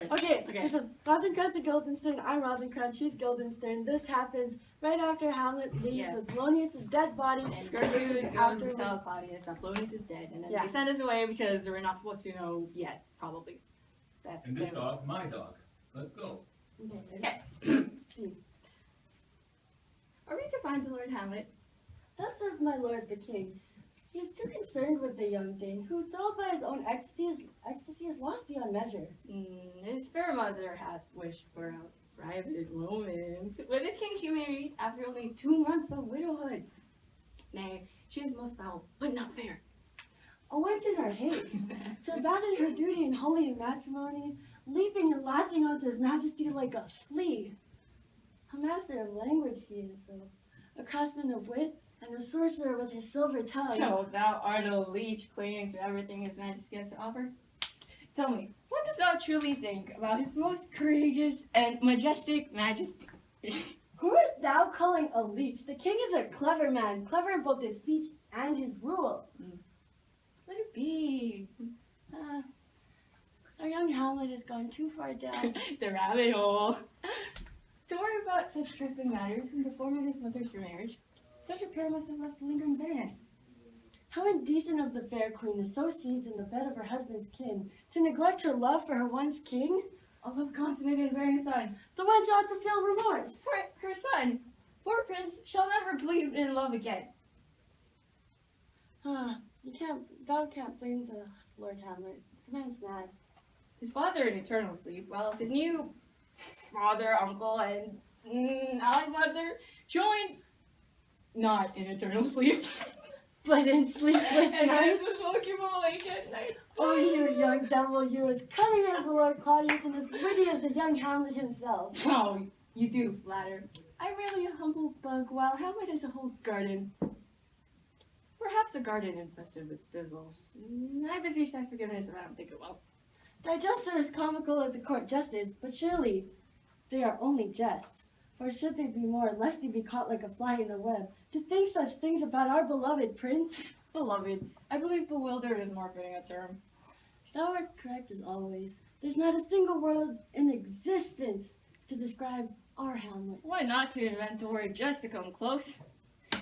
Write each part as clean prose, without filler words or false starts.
Okay. This is Rosencrantz and Guildenstern. I'm Rosencrantz, she's Guildenstern. This happens right after Hamlet leaves with Polonius' dead body. And Gertrude goes to tell Claudius that Polonius is dead, and then they send us away because we're not supposed to know yet, probably. And this dog, my dog. Let's go. Okay. See. Are we to find the Lord Hamlet? Thus says my lord the king. He is too concerned with the young thing, who, thrilled by his own ecstasy is lost beyond measure. His fair mother hath wished for a private moment with the king she married after only 2 months of widowhood. Nay, she is most foul, but not fair. A wench in her haste, to abandon her duty in holy matrimony, leaping and latching onto his majesty like a flea. A master of language he is, though, a craftsman of wit, and a sorcerer with his silver tongue. So thou art a leech clinging to everything his majesty has to offer? Tell me, what dost thou truly think about his most courageous and majestic majesty? Who art thou calling a leech? The king is a clever man, clever in both his speech and his rule. Let it be. Our young Hamlet has gone too far down the rabbit hole. To worry about such trifling matters in the form of his mother's remarriage, such a pair must have left lingering bitterness. How indecent of the fair queen to sow seeds in the bed of her husband's kin, to neglect her love for her once king? A love consummated and bearing a son. The wench ought to feel remorse. For her son, poor prince shall never believe in love again. Dog can't blame the Lord Hamlet. The man's mad. His father in eternal sleep, whilst his new father, uncle, and ally mother joined not in eternal sleep, but in sleepless nights. Keep him awake at night. Oh, you young devil, you as cunning as the Lord Claudius and as witty as the young Hamlet himself. Oh, you do flatter. I'm merely a humble bug, while Hamlet is a whole garden. Perhaps a garden infested with thistles. I beseech thy forgiveness if I don't think it well. Thy jests are as comical as the court jesters, but surely they are only jests. For should they be more, lest he be caught like a fly in a web, to think such things about our beloved prince? Beloved, I believe bewildered is more fitting a term. Thou art correct as always. There's not a single word in existence to describe our Hamlet. Why not to invent the word just to come close?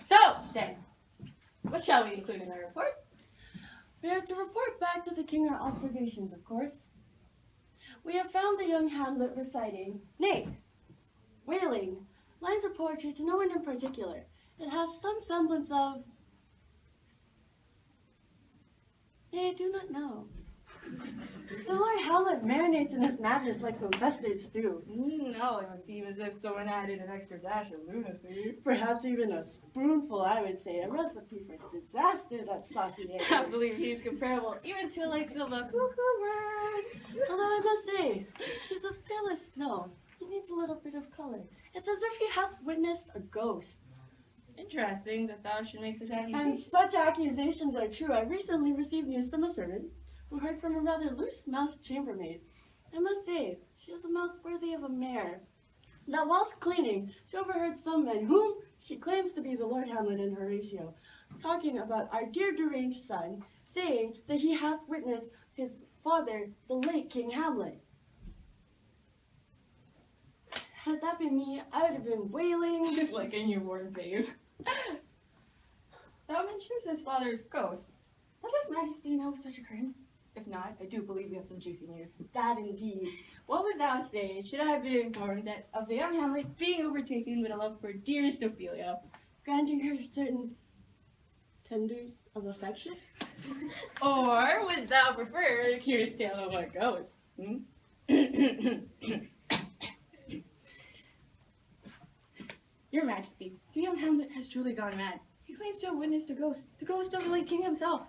So, then, what shall we include in the report? We are to report back to the king our observations, of course. We have found the young Hamlet reciting, nay, wailing, lines of poetry to no one in particular. It has some semblance of... Nay, I do not know. The Lord Hamlet marinates in his madness like some festive stew. No, it would seem as if someone added an extra dash of lunacy. Perhaps even a spoonful, I would say. A recipe for disaster, that saucy egg. I believe he's comparable even to like of a cuckoo bird. Although I must say, he's as pale as snow. He needs a little bit of color. It's as if he hath witnessed a ghost. Interesting that thou should make such And accusations. such accusations are true. I recently received news from a servant who heard from a rather loose-mouthed chambermaid. I must say, she has a mouth worthy of a mare. That whilst cleaning, she overheard some men, whom she claims to be the Lord Hamlet and Horatio, talking about our dear deranged son, saying that he hath witnessed his father, the late King Hamlet. Had that been me, I would have been wailing Like a newborn babe. Thou mentions his father's ghost. Does His Majesty know of such occurrence? If not, I do believe we have some juicy news. that indeed. What would thou say should I have been informed that of the young Hamlet being overtaken with a love for dearest Ophelia? Granting her certain tenders of affection? Or would thou prefer a curious tale of a ghost? Your Majesty, the young Hamlet has truly gone mad. He claims to have witnessed a ghost of the late king himself.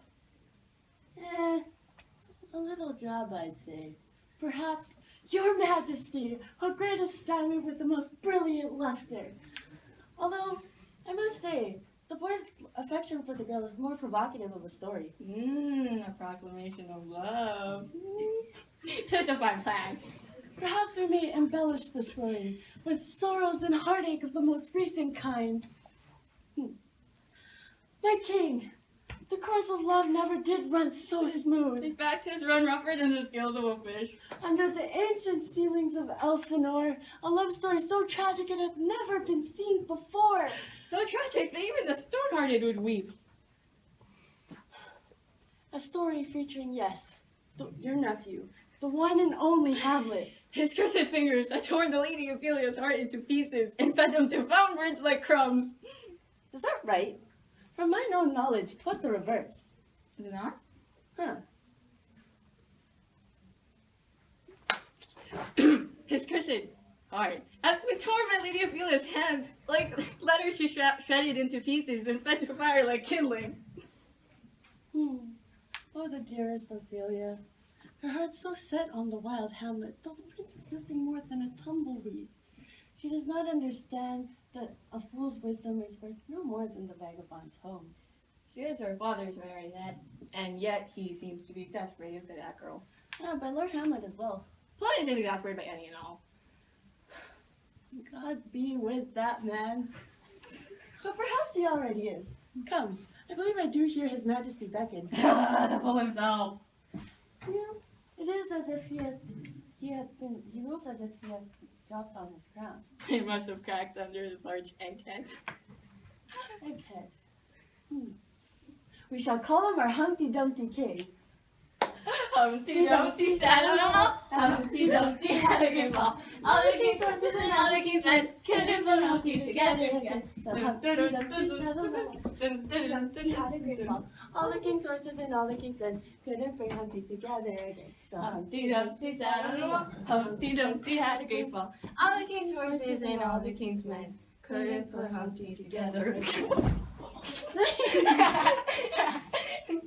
A little job, I'd say. Perhaps, Your Majesty, our greatest diamond with the most brilliant luster. Although, I must say, the boy's affection for the girl is more provocative of a story. A proclamation of love. Such a fine plan. Perhaps we may embellish the story with sorrows and heartache of the most recent kind. My king, The course of love never did run so smooth. In fact, his run rougher than the scales of a fish. Under the ancient ceilings of Elsinore, a love story so tragic it had never been seen before. So tragic that even the stone-hearted would weep. A story featuring, yes, your nephew, the one and only Hamlet. His cursed fingers had torn the Lady Ophelia's heart into pieces and fed them to found birds like crumbs. Is that right? From my known knowledge, 'twas the reverse. Is it not? Huh. His cursed heart had been torn by Lady Ophelia's hands, like letters she shredded into pieces and fed to fire like kindling. Oh, the dearest Ophelia. Her heart so set on the wild Hamlet, though the prince is nothing more than a tumbleweed. She does not understand that a fool's wisdom is worth no more than the vagabond's home. She is her father's marionette, and yet he seems to be exasperated by that girl. Yeah, by Lord Hamlet as well. Pliny is exasperated by any and all. God be with that man. But perhaps he already is. Come, I believe I do hear his majesty beckon. The fool himself. Yeah, it is as if he looks as if he has dropped on his crown. He must have cracked under his large egghead. Egghead. We shall call him our Humpty Dumpty King. Humpty Dumpty sat on a wall. Humpty Dumpty had a great fall. All the king's horses and all the king's men couldn't put Humpty together again. So Humpty Dumpty sat on a wall. Humpty Dumpty had a great fall. All the king's horses and all the king's men couldn't bring Humpty together again. So Humpty Dumpty sat on a wall. Humpty Dumpty had a great fall. All the king's horses and all the king's men couldn't put Humpty together again.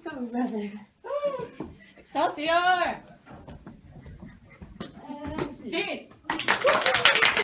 Come, brother. Excelsior! Scene!